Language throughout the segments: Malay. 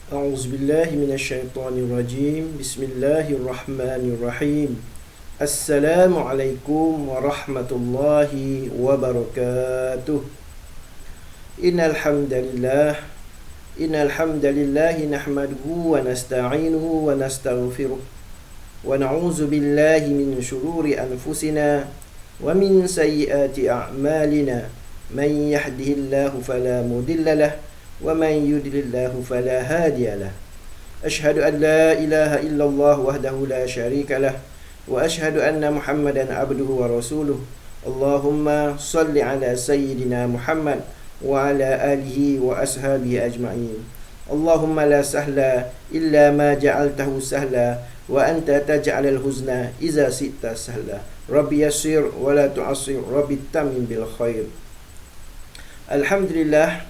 A'udzubillahi minasyaitonirrajim. Bismillahirrahmanirrahim. Assalamualaikum warahmatullahi wabarakatuh. Innal hamdalillah nahmaduhu wa nasta'inuhu wa nastaghfiruh wa na'udzu billahi min shururi anfusina wa min sayyiati a'malina. Man yahdihillahu fala mudilla lahu wa man yudlillahu fala hadiya lahu. Asyhadu an la ilaha illallah wahdahu la syarika lah wa asyhadu anna Muhammadan abduhu wa rasuluh. Allahumma salli ala sayyidina Muhammad wa ala alihi wa ashabihi ajma'in. Allahumma la sahla illa ma ja'altahu sahla wa anta taj'alal huzna iza sita sahla. Rabbi yassir wa la tu'assir, Rabbi tamim bil khair. Alhamdulillah,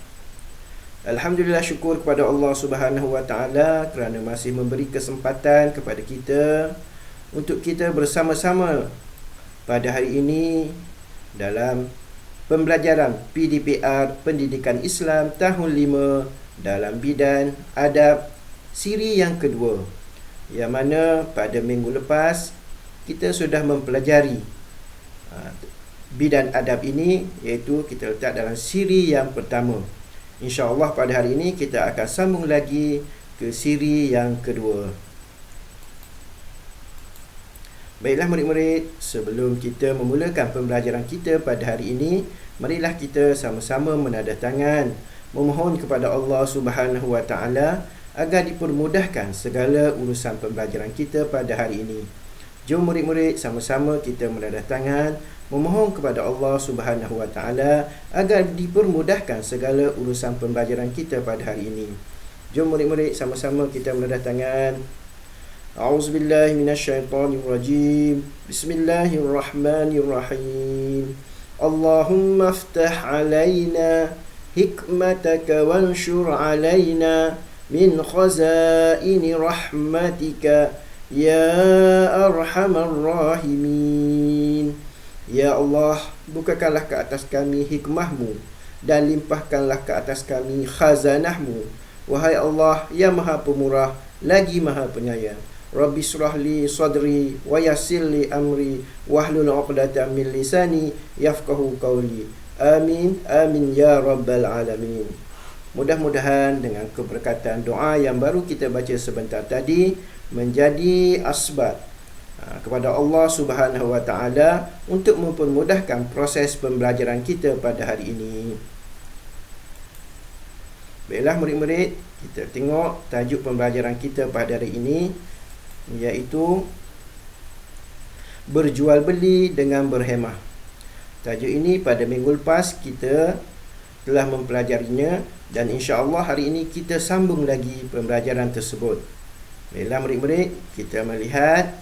syukur kepada Allah Subhanahu wa taala kerana masih memberi kesempatan kepada kita untuk kita bersama-sama pada hari ini dalam pembelajaran PDPR Pendidikan Islam tahun 5 dalam bidang adab siri yang kedua, yang mana pada minggu lepas kita sudah mempelajari bidang adab ini, iaitu kita letak dalam siri yang pertama. InsyaAllah pada hari ini kita akan sambung lagi ke siri yang kedua. Baiklah murid-murid, sebelum kita memulakan pembelajaran kita pada hari ini, marilah kita sama-sama menadah tangan memohon kepada Allah Subhanahu wa taala agar dipermudahkan segala urusan pembelajaran kita pada hari ini. Jom murid-murid sama-sama kita menadah tangan memohon kepada Allah Subhanahu wa taala agar dipermudahkan segala urusan pembelajaran kita pada hari ini. Jom murid-murid sama-sama kita menadah tangan. A'udzubillahi minasyaitonirrajim. Bismillahirrahmanirrahim. Allahumma aftah 'alaina hikmataka wanshur 'alaina min khazaini rahmatika ya arhamar rahimin. Ya Allah, bukakanlah ke atas kami hikmahmu dan limpahkanlah ke atas kami khazanahmu. Wahai Allah yang maha pemurah lagi maha penyayang. Rabbi shrahli sadri wa yassirli amri wahlul 'uqdatam min lisani yafqahu qawli. Amin, amin ya rabbal alamin. Mudah-mudahan dengan keberkatan doa yang baru kita baca sebentar tadi menjadi asbab kepada Allah Subhanahu wa taala untuk mempermudahkan proses pembelajaran kita pada hari ini. Baiklah murid-murid, kita tengok tajuk pembelajaran kita pada hari ini, iaitu berjual beli dengan berhemah. Tajuk ini pada minggu lepas kita telah mempelajarinya dan insya-Allah hari ini kita sambung lagi pembelajaran tersebut. Baiklah murid-murid, kita melihat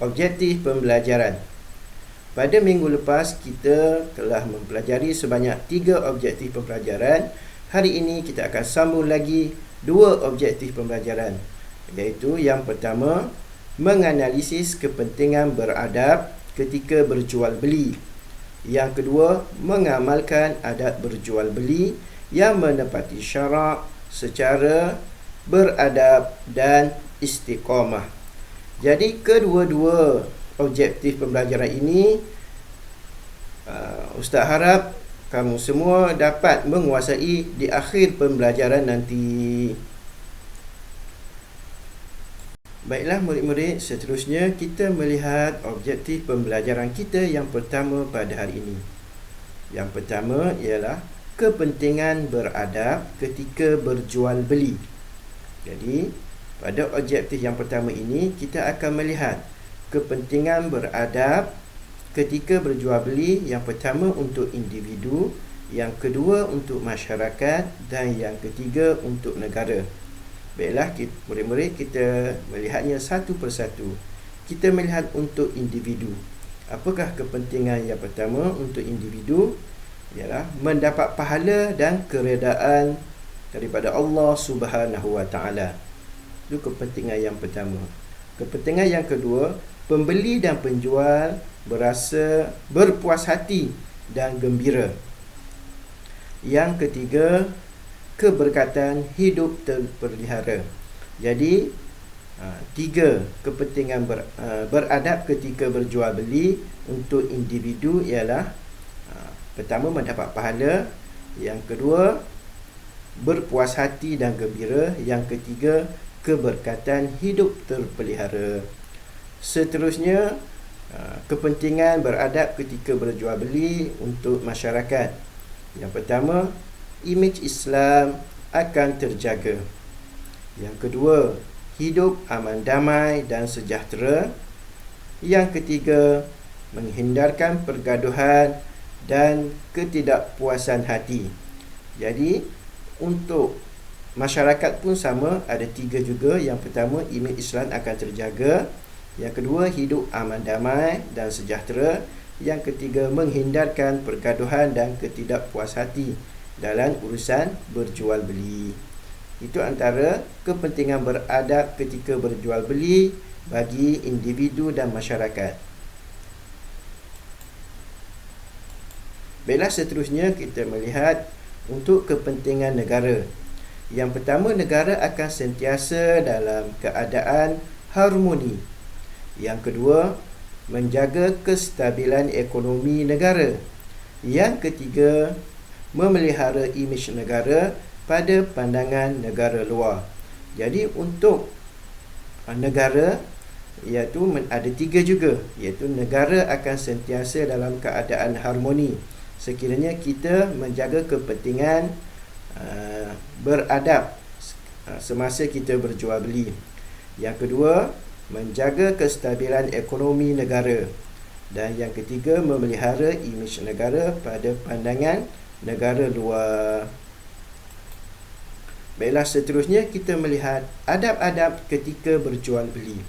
objektif pembelajaran. Pada minggu lepas kita telah mempelajari sebanyak 3 objektif pembelajaran. Hari ini kita akan sambung lagi 2 objektif pembelajaran, iaitu yang pertama, menganalisis kepentingan beradab ketika berjual beli. Yang kedua, mengamalkan adab berjual beli yang menepati syarak secara beradab dan istiqamah. Jadi kedua-dua objektif pembelajaran ini Ustaz harap kamu semua dapat menguasai di akhir pembelajaran nanti. Baiklah murid-murid, seterusnya kita melihat objektif pembelajaran kita yang pertama pada hari ini. Yang pertama ialah kepentingan beradab ketika berjual beli. Jadi pada objektif yang pertama ini, kita akan melihat kepentingan beradab ketika berjual beli. Yang pertama untuk individu, yang kedua untuk masyarakat, dan yang ketiga untuk negara. Baiklah murid-murid, kita melihatnya satu persatu. Kita melihat untuk individu. Apakah kepentingan yang pertama untuk individu? Ialah mendapat pahala dan keredaan daripada Allah Subhanahu wa taala. Itu kepentingan yang pertama. Kepentingan yang kedua, pembeli dan penjual berasa berpuas hati dan gembira. Yang ketiga, keberkatan hidup terpelihara. Jadi 3 kepentingan beradab ketika berjual beli untuk individu ialah pertama, mendapat pahala. Yang kedua, berpuas hati dan gembira. Yang ketiga, keberkatan hidup terpelihara. Seterusnya, kepentingan beradab ketika berjual beli untuk masyarakat. Yang pertama, imej Islam akan terjaga. Yang kedua, hidup aman damai dan sejahtera. Yang ketiga, menghindarkan pergaduhan dan ketidakpuasan hati. Jadi untuk masyarakat pun sama, ada 3 juga. Yang pertama, imej Islam akan terjaga. Yang kedua, hidup aman damai dan sejahtera. Yang ketiga, menghindarkan pergaduhan dan ketidakpuas hati dalam urusan berjual beli. Itu antara kepentingan beradab ketika berjual beli bagi individu dan masyarakat. Baiklah, seterusnya kita melihat untuk kepentingan negara. Yang pertama, negara akan sentiasa dalam keadaan harmoni. Yang kedua, menjaga kestabilan ekonomi negara. Yang ketiga, memelihara imej negara pada pandangan negara luar. Jadi untuk negara, iaitu ada 3 juga, iaitu negara akan sentiasa dalam keadaan harmoni sekiranya kita menjaga kepentingan beradab semasa kita berjual beli. Yang kedua, menjaga kestabilan ekonomi negara. Dan yang ketiga, memelihara imej negara pada pandangan negara luar. Baiklah, seterusnya kita melihat adab-adab ketika berjual beli.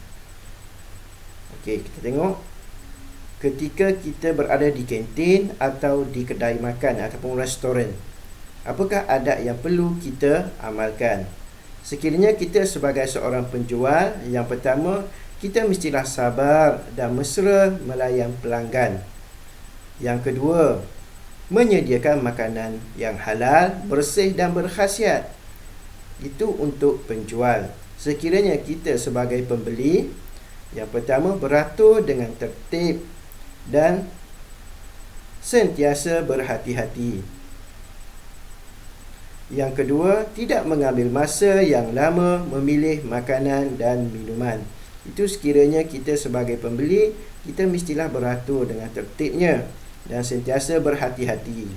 Okey, kita tengok ketika kita berada di kantin atau di kedai makan ataupun restoran, apakah adab yang perlu kita amalkan? Sekiranya kita sebagai seorang penjual, yang pertama, kita mestilah sabar dan mesra melayan pelanggan. Yang kedua, menyediakan makanan yang halal, bersih dan berkhasiat. Itu untuk penjual. Sekiranya kita sebagai pembeli, yang pertama, beratur dengan tertib dan sentiasa berhati-hati. Yang kedua, tidak mengambil masa yang lama memilih makanan dan minuman. Itu sekiranya kita sebagai pembeli, kita mestilah beratur dengan tertibnya dan sentiasa berhati-hati.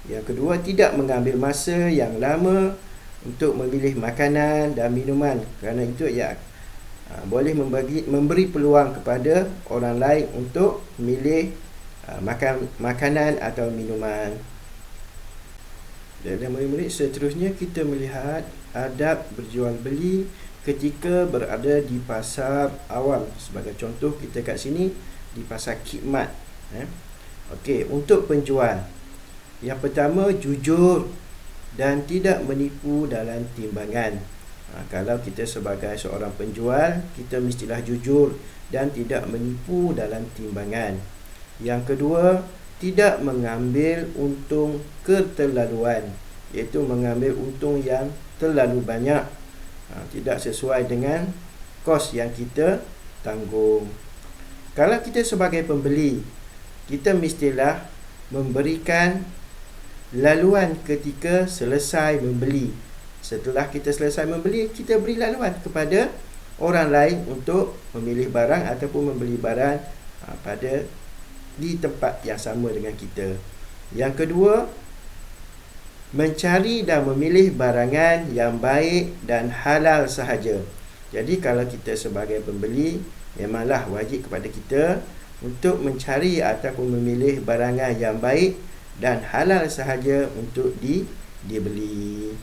Yang kedua, tidak mengambil masa yang lama untuk memilih makanan dan minuman, kerana itu boleh memberi peluang kepada orang lain untuk memilih makanan atau minuman. Dan murid-murid, seterusnya kita melihat adab berjual beli ketika berada di pasar awam. Sebagai contoh, kita kat sini di pasar khidmat. Okey, untuk penjual, yang pertama, jujur dan tidak menipu dalam timbangan. Kalau kita sebagai seorang penjual, kita mestilah jujur dan tidak menipu dalam timbangan. Yang kedua, tidak mengambil untung keterlaluan, iaitu mengambil untung yang terlalu banyak, tidak sesuai dengan kos yang kita tanggung. Kalau kita sebagai pembeli, kita mestilah memberikan laluan ketika selesai membeli. Setelah kita selesai membeli, kita beri laluan kepada orang lain untuk memilih barang ataupun membeli barang di tempat yang sama dengan kita. Yang kedua, mencari dan memilih barangan yang baik dan halal sahaja. Jadi kalau kita sebagai pembeli, memanglah wajib kepada kita untuk mencari ataupun memilih barangan yang baik dan halal sahaja untuk dibeli.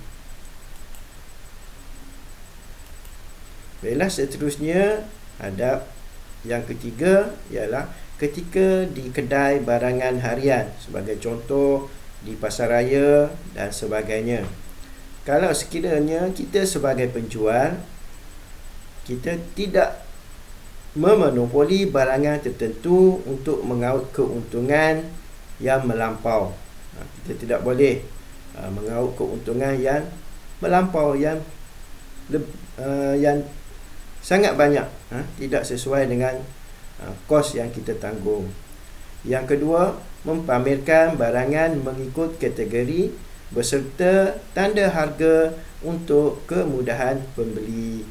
Baiklah, seterusnya adab yang ketiga ialah ketika di kedai barangan harian, sebagai contoh di pasaraya dan sebagainya. Kalau sekiranya kita sebagai penjual, kita tidak memonopoli barangan tertentu untuk mengaut keuntungan yang melampau. Kita tidak boleh mengaut keuntungan yang melampau, yang sangat banyak, tidak sesuai dengan kos yang kita tanggung. Yang kedua, mempamerkan barangan mengikut kategori beserta tanda harga untuk kemudahan pembeli.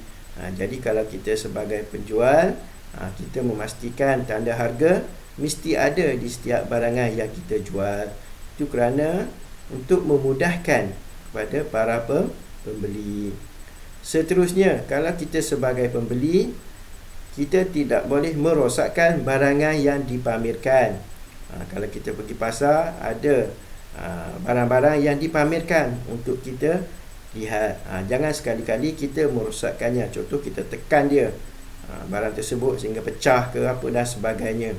Jadi kalau kita sebagai penjual, kita memastikan tanda harga mesti ada di setiap barangan yang kita jual. Itu kerana untuk memudahkan kepada para pembeli. Seterusnya, kalau kita sebagai pembeli, kita tidak boleh merosakkan barangan yang dipamerkan. Kalau kita pergi pasar, ada barang-barang yang dipamerkan untuk kita lihat. Jangan sekali-kali kita merosakkannya. Contoh, kita tekan dia, barang tersebut sehingga pecah ke apa dan sebagainya.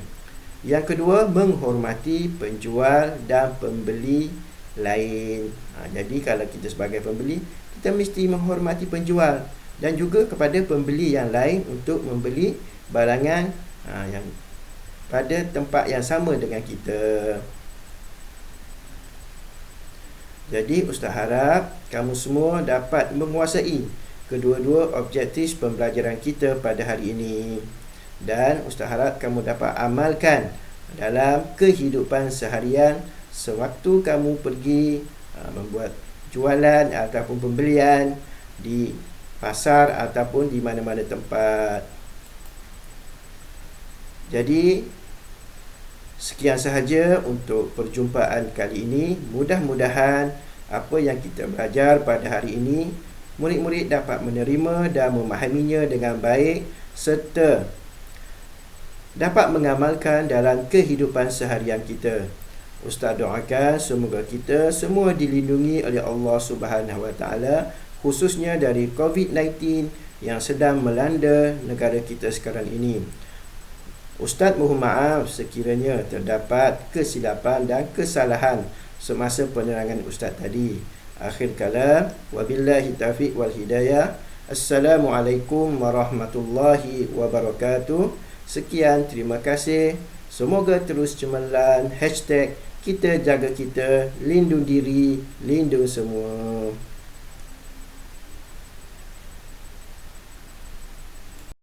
Yang kedua, menghormati penjual dan pembeli lain. Jadi kalau kita sebagai pembeli, kita mesti menghormati penjual dan juga kepada pembeli yang lain untuk membeli barangan yang pada tempat yang sama dengan kita. Jadi Ustaz harap kamu semua dapat menguasai kedua-dua objektif pembelajaran kita pada hari ini. Dan Ustaz harap kamu dapat amalkan dalam kehidupan seharian sewaktu kamu pergi membuat jualan ataupun pembelian di pasar ataupun di mana-mana tempat. Jadi sekian sahaja untuk perjumpaan kali ini. Mudah-mudahan apa yang kita belajar pada hari ini, murid-murid dapat menerima dan memahaminya dengan baik serta dapat mengamalkan dalam kehidupan seharian kita. Ustaz doakan semoga kita semua dilindungi oleh Allah Subhanahu Wa Taala, khususnya dari COVID-19 yang sedang melanda negara kita sekarang ini. Ustaz mohon maaf sekiranya terdapat kesilapan dan kesalahan semasa penerangan Ustaz tadi. Akhir kalam, wabillahi taufiq wal hidayah. Assalamualaikum warahmatullahi wabarakatuh. Sekian, terima kasih. Semoga terus cemerlang. #kita jaga kita, lindung diri, lindung semua.